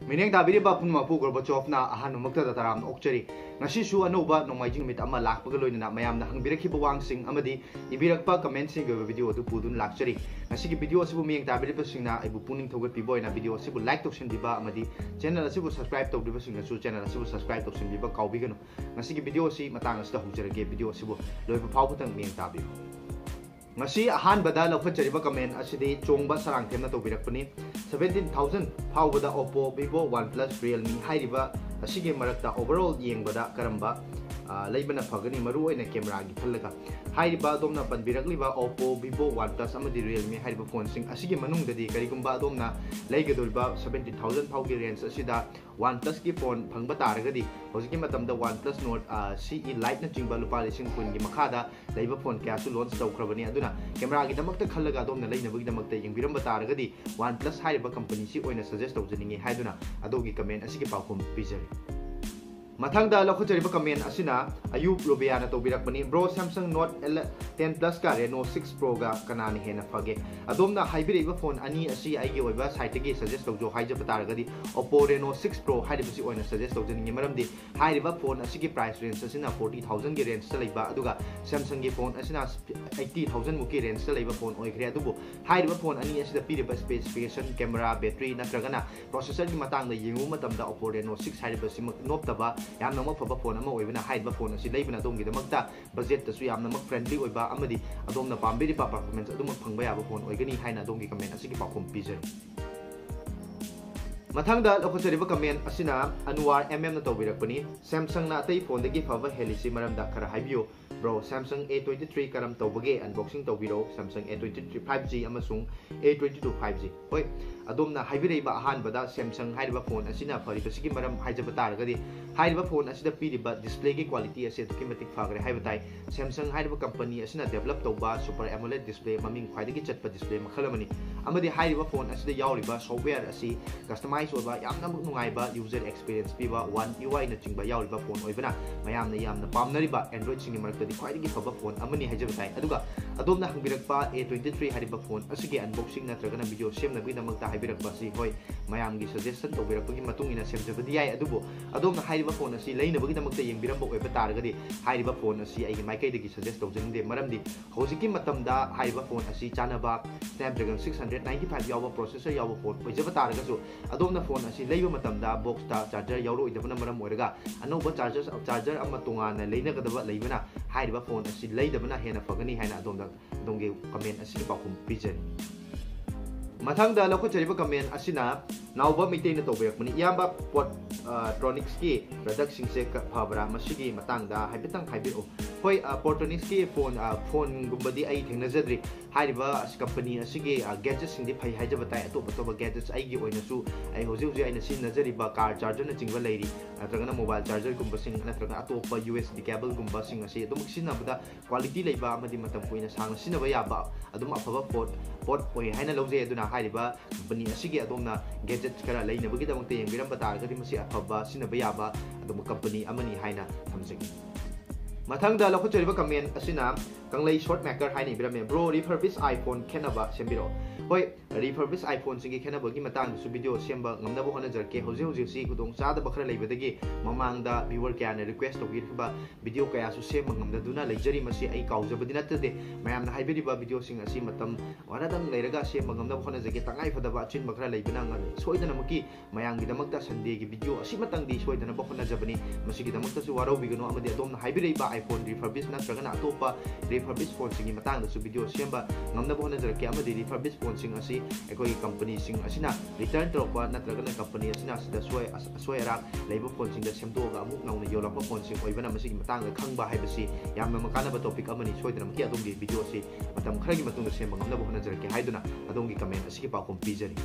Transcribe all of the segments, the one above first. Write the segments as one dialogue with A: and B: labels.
A: Mineng tabiriba punmapu Gorbachev-na ahanumagta taram okchari ngasishu anoba nomaijing mit ama lakpaga loinana mayamna hangbirakiba wangsing amadi ibirakpa commentsing ga video adu pudun lakchari ngasigi video asibu miyeng tabiriba singna aibu puning thogat piboina video asibu like toksin diba amadi channel asibu subscribe tokdiba singna su channel asibu subscribe toksin diba kaubigano ngasigi video asi matang asida hujrage video asibu loiba phawbutang miyeng tabibu ngasi ahan bada lawkhat chariba comment asidi chongba sarang themna tobirakpani 17,000 phawbada Oppo Vivo OnePlus Realme hairiba asigi marakta overall yengbada karamba leibana phagani maru oina camera gi thalaga hairiba domna panbirakliba Oppo Vivo OnePlus amadi Realme hairiba phone sing asigi manung dadi karigumba domna leigadolba 17,000 phawgi range asida OnePlus ki phone phangba taragadi hojiki matamda OnePlus Nord CE Lite na chingba lupa lising kun gi makhada leiba phone kya su launch tawkhrabani aduna camera gi damakta khallaga domna leinabagi damakta yengbiramba taragadi OnePlus hairiba company si oina suggest tawjaningi haiduna adogi comment asigi pawkhum pijari Mathangda lakhujariba comment asina Ayub Lobiana tobirakpani bro Samsung Note 10 Plus ka Reno 6 Pro ga kanani hena phage adomna haibiriba phone ani asi aigi oiba site gi suggest tawjo haijaba taragadi Oppo Reno 6 Pro haibisi oina suggest tawjani maramdi hairiba phone asigi price range asina 40,000 gi range laiba aduga Samsung gi phone asina 80,000 muki range laiba phone oigre adubu hairiba phone ani asida piriba specification camera battery natragana processor gi matangda yengu matamda Oppo Reno 6 hairiba simak noptaba yamna mak phaba phone ama oibana haidba phone asi leibana dom gi damakta budget tasu yamna mak friendly oiba amadi adomna pambiri pa performance adum phangba yaba phone oigani haina dom gi comment asi gi pakhum pijari Mathangda lakhujariba comment asina Anwar na tobirakpani Samsung na atai phone dagi phaba helisi maramda khara haibiyo bro Samsung A23 karam tawbage unboxing tawbiro Samsung A23 5G amasung A22 5G hoi adomna haibireba ahanbada Samsung hairiba phone asina faribasigi maram haijaba taragadi hairiba phone asida piriba display gi quality ase dokimatic fagre haibatai Samsung hairiba company asina develop tawba super AMOLED display maming khwaidagi chatpa display makhalamani amadi hairiba phone asida yauriba software asi customize oba yamna nungaiba user experience piba One UI na chingba yauriba phone oibana mayamna yamna pamnariba Android singi marakta khwaidagi phaba phone amani haijabatai aduga adomna hangbirakpa A23 hariba phone asigi unboxing natragana video semna bidamakta haibirakpa si hoi mayamgi suggestion tawbirakpagi matungina semjabadi yai adubo adomna hariba phone asi leinabagi damakta yengbiramba oiba taragadi hariba phone asi aigi maikaidagi suggest tawjangde maramdi hojiki matamda hariba phone asi chanaba Snapdragon 695 yawa processor yawa phone oijaba taragasu adomna phone asi leiba matamda box ta charger yauro idabana maram oiraga anoba charger ama tongana leinagadaba leibana hairiba phone asi leidabana hena fagani haina adomda dongge comment asi pakhum pijari Mathangda lakhujariba comment asina nauba miteina tobirakmani iyamba Portronics ki product singse phabra masigi matangda haibitang haibiru hoi Portronics ki phone gumbadi ai thengnajadri hairiba company asigi gadgets singdi phai haijabatai atopa gadgets aigi oinasu ai hoji aina sinajariba car charger na chingba leiri natragana mobile charger gumba sing natraga atopa USB cable gumba sing asi adum sinabada quality leiba amadi matam koina sang sinaba yaba adum afaba pot oi haina lawje aduna hairiba company asigi adumna gadgets kara leinabagi damangte yengbiramba taragadi masi afaba sinaba yaba adum company amani haina thamjagi Mathangda lakhujariba comment asina kanglei short maker haini birame bro refurbish iPhone khenaba sembiro hoi refurbish iPhone singi khenaba gi matang su video semba ngamnaba hona jarke hoji si kudong sada bakhra leibadagi mamangda viewer kya na request togi ba video kaya su semba ngamda duna leijari masi ai kaujabadi natade mayamna haibiriba video sing asi matam waradang leiraga semba ngamnaba hona jage tangai fadaba chin bakhra leibana soidana maki mayangi damakta sunday gi video asi matangdi soidana bakhna jabani masi gi damakta su waro bigano amadi adom haibiriba iPhone refurbish natragana atopa refurbish phone singi matangda su video semba ngamnaba hona jarke amadi refurbish phone sing asi ekoi company sing asina return toropa natragana company asina sida soyara leiba phone sing da semdoga amuk nauna yolapa phone sing oibana masigi matangda khangba haibasi yamna makana ba topic amani soidana maki adongi video si matam kharagi matungda semba ngamnaba hona jarke haiduna adongi comment asigi pakhum pijari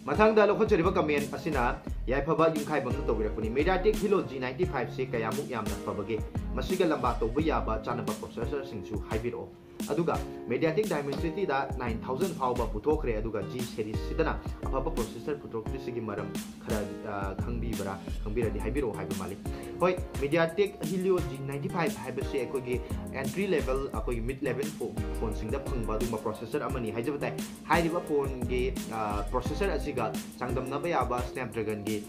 A: Mathangda lakhujariba comment asina yaifaba yungkhai bangna tobirakpani MediaTek Helio G95 se kayamuk yamna fabage masiga lamba toba yaba chanaba processor singsu haibiro aduga Mediatek Dimensity da 9000 fawba puthokre aduga G series sidana afaba processor puthokri sigi maram khara khangbi bara khangbira di haibiro haiba mali hoi Mediatek Helio G95 haiba se akogi entry level akogi mid level phone singda phangba duma processor amani haijabatai hairiba phone ge processor asiga changdamnaba yaba Snapdragon ge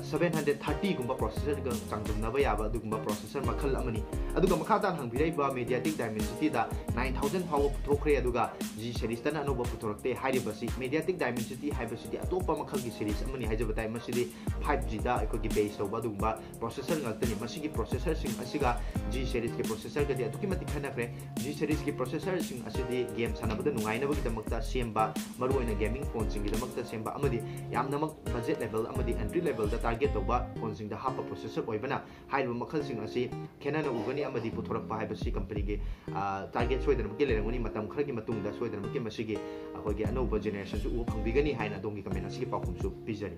A: 730 gumba processor ga changdamnaba yaba dugumba processor makhal amani aduga makhatan hangbiraiba Mediatek Dimensity da 9000 power puthokre aduga G series tana anoba puthorakte hairibasi Mediatek Dimensity haibasidi atopa makhalgi series amani haijabatai masidi 5G da akogi base toba dugumba processor ngaltani masigi processor sing asiga G series ke processor ga dia tuki mati khanakre G series ke processor sing asidi game sanabada nungaina bagi damakta semba maruoina gaming phone sing damakta semba amadi yamnamak budget level amadi entry level da target toba phone sing da hapa processor oibana haiba makhal sing asi kenana ugani amadi puthorakpa haibasi company ge target soidana ke lerangoni matam kharagi matungda soidana ke masigi akogi anova generation su u phangbigani haina dongi comment asigi pakhumsu pijari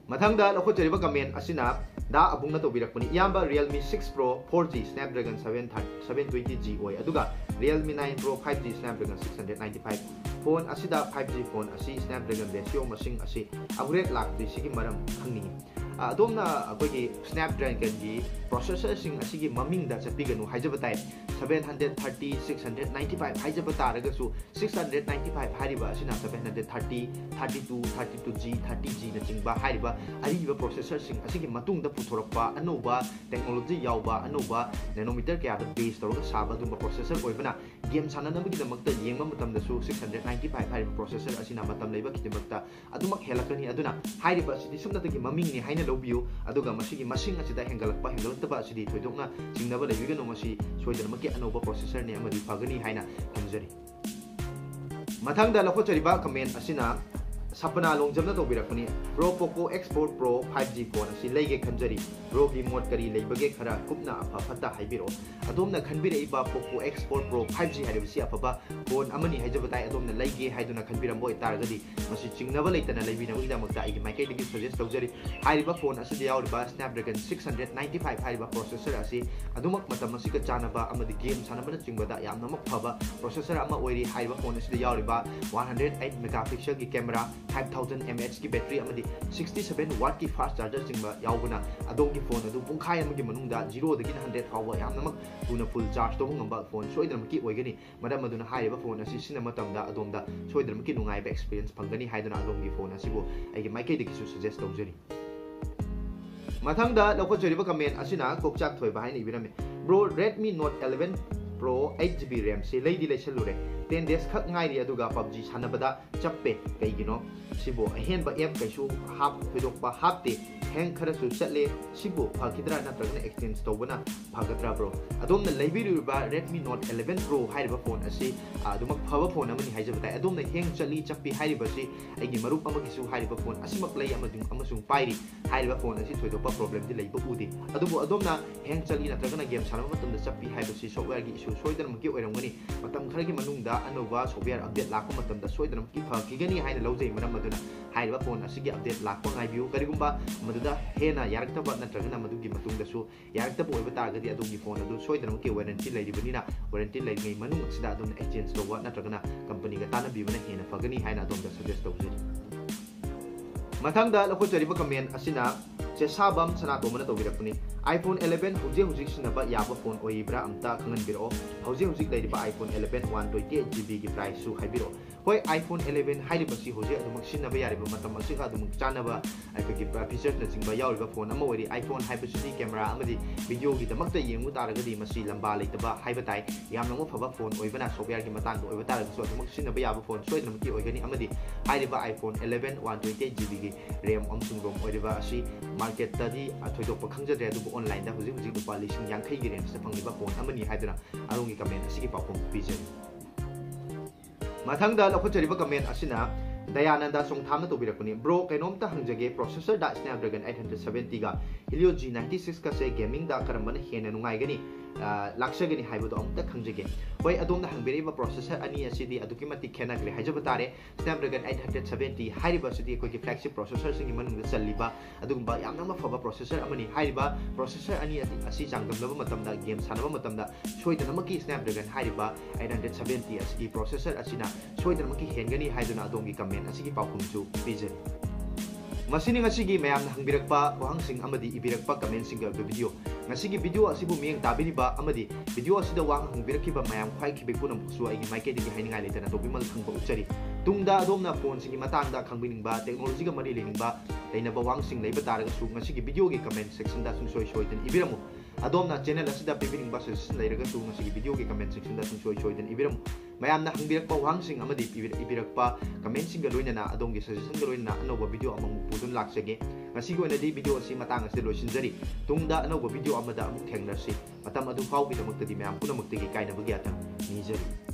A: mathangda lokhojariba comment asina da abungna tobirakpani yamba Realme 6 Pro 4G Snapdragon 720G oi aduga Realme 9 Pro 5G Snapdragon 695 phone asida 5G phone asi Snapdragon ratio masing asi upgrade lakti sigi maram khangni adomna akogi Snapdragon gi processor sing asigi maming da chapiganu haijabatai 730 695 haijabata ragasu 695 hariba asina 730 32 32G 30G na chingba hariba ariba processor sing asigi matungda puthorapa anoba technology yauba anoba nanometer kya da base tawga saba dumba processor oibana game sanana bagi damakta yengma matamda su 695 hariba processor asina matam leiba kidamakta adumak helakani aduna hariba asidi sumnatagi maming ni haina lobiyo aduga masigi masing asida hengalakpa hengalakta asidi thoidokna jingnaba leibigano masi soidana ke anoba processor ne amadi phagani haina kamjari mathangda lokhojariba comment asina sapana longjamna tobirakpani Bro Poco X4 Pro 5G phone asi leige khanjari bro gi mod kari leibage khara kupna afa phata haibiro adomna khanbire iba Poco X4 Pro 5G haibisi afaba phone amani haijabatai adomna leige haiduna khanbirambo itaragadi masi chingnaba leitana leibina ida makta igi maike digi suggest tawjari haiba phone asidi yauriba Snapdragon 695 haiba processor asi adumak matam asika chanaba amadi game sanabana chingbada yamna mak phaba processor ama oiri haiba phone asidi yauriba 108 megapixel gi camera 5000 mAh की battery अमदी 67 वाट की fast charger चिंबा यावबना अदोंगी phone अदु पुंखाय अमगी मनुंगदा 0 दगी 100 फाव यामनमक पुना full charge तो ngamba phone सोइदरमकी ओइगनी मदम मदुना हाइबा phone असि सिना मतमदा अदोमदा सोइदरमकी नुंगाइबा experience फंगनी हाइदना अदोंगी phone असिबो आइगे माइके दिकिसु suggest तौजरी मथंगदा लखोजरिबा comment असिना कोकचाक थोइबा हाइनि इबिरमे bro Redmi Note 11 Pro 8GB RAM से लेदी लेछलुरे 10 days खक ngairi aduga PUBG sanabada chappe kaigino sibo ahenba app kaisu hap thidokpa hapte hang kharasu chatle sibo phakidra natragna exchange tobana phagatra bro adomna leibiriba Redmi Note 11 Pro hairiba phone asi adumak phaba phone amani haijabata adomna hang chali chappi hairiba si aigi marup amagisu hairiba phone asimak lei amasung pairi hairiba phone asi thoidokpa problem di leiba udi adubu adomna hang chali natragna game sanaba matamda chappi haiba si software gi issue soidanamki oiramgani matam kharagi manungda anova software update lakpa matamda soidanamki phakigani haina lawjai maram aduna hairiba phone asigi update lakpa ngaibiu karigumba maduda hena yaraktaba natragana madugi matungda su yaraktaba oiba targadi adugi phone adu soidanamki warranty leidibanina warranty leigai manung sida aduna exchange towa natragana company ga tana bibana hena phagani haina adumda suggest tawjari mathangda lokhojariba comment asina Sabam sanato mana tobirakpani iPhone 11 hujik sinaba yaba phone oibra amta khanganbiro hujik leiba iPhone 11 128GB gi price su haibiro hoi iPhone 11 hairibasi hujik adumak sinaba yariba matam asika adumuk chanaba aipagi features na singba yauriba phone ama ori iPhone haibasi camera amadi video gi damakta yengu taragadi masi lamba leitaba haibatai yamna mo phaba phone oibana software gi matang do oiba taragsu adumuk sinaba yaba phone soidnamki oigani amadi hairiba iPhone 11 128GB gi RAM amsung rom oiriba asi market tadi thoidokpa khangjadre adu online da hujik dupa lising yankhai gi range da phangiba phone amani haiduna arungi comment asigi pakhom pijani mathangda lokhojariba comment asina Dayananda Songthamna tobirakpani bro kainomta hangjage processor da Snapdragon 870 ga Helio G96 ka se gaming da karambana hena nungai gani लाक्चगनी हाइबदो अमुक्ता खंजगे होय अदोमना हंगबेरिबा processor अनि असिदि अदुकी मति खेनाग्रे हाइजब तारे Snapdragon 870 हाइरिबा सिदि कोइ flagship processor सिंग मनुंग चल्लिबा अदुगुंबा यामना फबा processor अमनि हाइरिबा processor अनि असि चांगदमलबा मतमदा game सानबा मतमदा सोइदनमकी Snapdragon हाइरिबा 870 असि processor असिना सोइदनमकी हेंगनी हाइदुना अदोमगी comment असिगी पाखुमजु पिजरी Masini ngasigi mayam na hangbirakpa wahangsing amadi ibirakpa comment single video ngasigi video asibu miyang tabiriba amadi video asida wahang hangbirakiba mayam khwai khibekpunam su aigi maike digi hainingai letana topimal khangba uchari tungda adomna phone singi matangda khangbiningba technology ga mari leningba dainaba wahangsing leiba taraga su ngasigi video gi comment section da sung soi soiden ibiramu adomna channel asida pibiningba suggestion leiraga su ngasigi video gi comment section da sung soi soiden ibiramu mayam na hangbirakpa wahangsing amadi ibirakpa comment single loinana adomgi suggestion ga loinana anoba video amang pudun laksage ngasi go na di video si matang asi loisinjari tungda anoba video amada amuk thengnasi matam adu fau bi damakta di mayam punamakta gi kaina bagi atang nijari